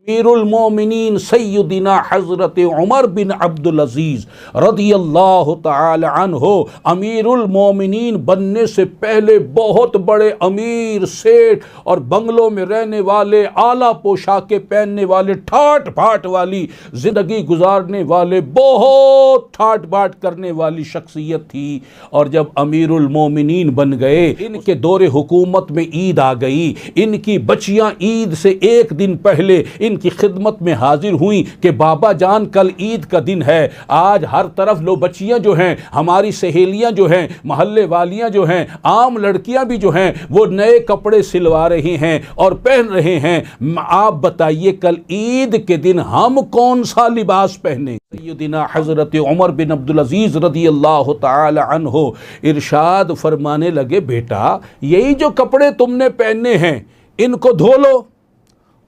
امیر المومنین سیدنا حضرت عمر بن عبدالعزیز رضی اللہ تعالی عنہ امیر المومنین بننے سے پہلے بہت بڑے امیر، سیٹھ اور بنگلوں میں رہنے والے، اعلیٰ پوشاکیں پہننے والے، ٹھاٹ بھاٹ والی زندگی گزارنے والے، بہت ٹھاٹ بھاٹ کرنے والی شخصیت تھی۔ اور جب امیر المومنین بن گئے، ان کے دور حکومت میں عید آ گئی، ان کی بچیاں عید سے ایک دن پہلے ان کی خدمت میں حاضر ہوئیں کہ بابا جان کل عید کا دن ہے۔ آج ہر طرف لو بچیاں جو ہیں، ہماری سہیلیاں جو ہیں، محلے والیاں جو ہیں، عام لڑکیاں بھی جو ہیں، وہ نئے کپڑے سلوا رہی ہیں اور پہن رہے ہیں۔ آپ بتائیے کل عید کے دن ہم کون سا لباس پہنیں؟ سیدنا حضرت عمر بن عبدالعزیز رضی اللہ تعالی عنہ ارشاد فرمانے لگے، بیٹا یہی جو کپڑے تم نے پہنے ہیں ان کو دھو لو،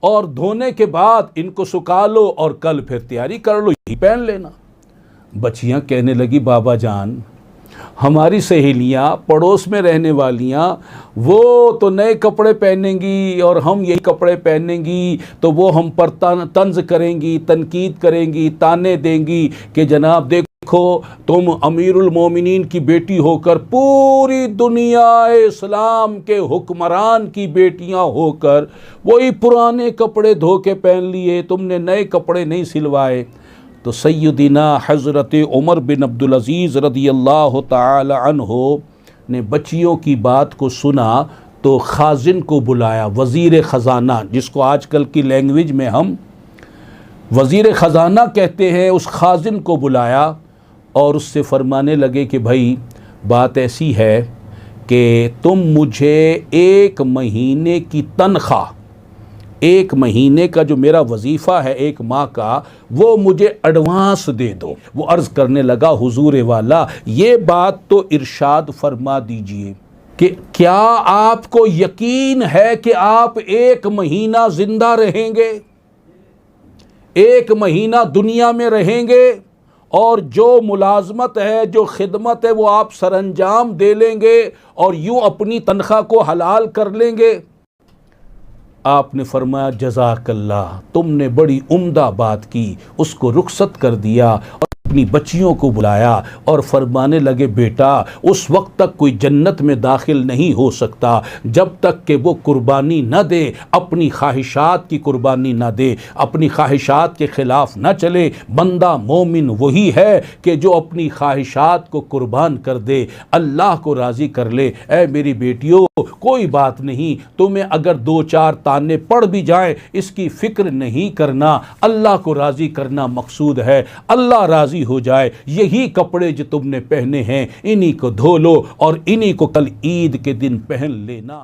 اور دھونے کے بعد ان کو سکھا لو، اور کل پھر تیاری کر لو، یہی پہن لینا۔ بچیاں کہنے لگی، بابا جان ہماری سہیلیاں پڑوس میں رہنے والیاں وہ تو نئے کپڑے پہنیں گی اور ہم یہی کپڑے پہنیں گی تو وہ ہم پر طنز کریں گی، تنقید کریں گی، تانے دیں گی کہ جناب دیکھو تم امیر المومنین کی بیٹی ہو کر، پوری دنیا اسلام کے حکمران کی بیٹیاں ہو کر وہی پرانے کپڑے دھو کے پہن لیے، تم نے نئے کپڑے نہیں سلوائے۔ تو سیدنا حضرت عمر بن عبدالعزیز رضی اللہ تعالی عنہ نے بچیوں کی بات کو سنا تو خازن کو بلایا، وزیر خزانہ، جس کو آج کل کی لینگویج میں ہم وزیر خزانہ کہتے ہیں، اس خازن کو بلایا اور اس سے فرمانے لگے کہ بھائی بات ایسی ہے کہ تم مجھے 1 مہینے کی تنخواہ، 1 مہینے کا جو میرا وظیفہ ہے 1 ماہ کا، وہ مجھے ایڈوانس دے دو۔ وہ عرض کرنے لگا، حضور والا یہ بات تو ارشاد فرما دیجئے کہ کیا آپ کو یقین ہے کہ آپ 1 مہینہ زندہ رہیں گے، 1 مہینہ دنیا میں رہیں گے، اور جو ملازمت ہے، جو خدمت ہے، وہ آپ سر انجام دے لیں گے اور یوں اپنی تنخواہ کو حلال کر لیں گے؟ آپ نے فرمایا، جزاک اللہ، تم نے بڑی عمدہ بات کی۔ اس کو رخصت کر دیا اور اپنی بچیوں کو بلایا اور فرمانے لگے، بیٹا اس وقت تک کوئی جنت میں داخل نہیں ہو سکتا جب تک کہ وہ قربانی نہ دے، اپنی خواہشات کی قربانی نہ دے، اپنی خواہشات کے خلاف نہ چلے۔ بندہ مومن وہی ہے کہ جو اپنی خواہشات کو قربان کر دے، اللہ کو راضی کر لے۔ اے میری بیٹیوں، کوئی بات نہیں، تمہیں اگر 2-4 تانے پڑ بھی جائیں اس کی فکر نہیں کرنا، اللہ کو راضی کرنا مقصود ہے، اللہ راضی ہو جائے۔ یہی کپڑے جو تم نے پہنے ہیں انہی کو دھو لو اور انہی کو کل عید کے دن پہن لینا۔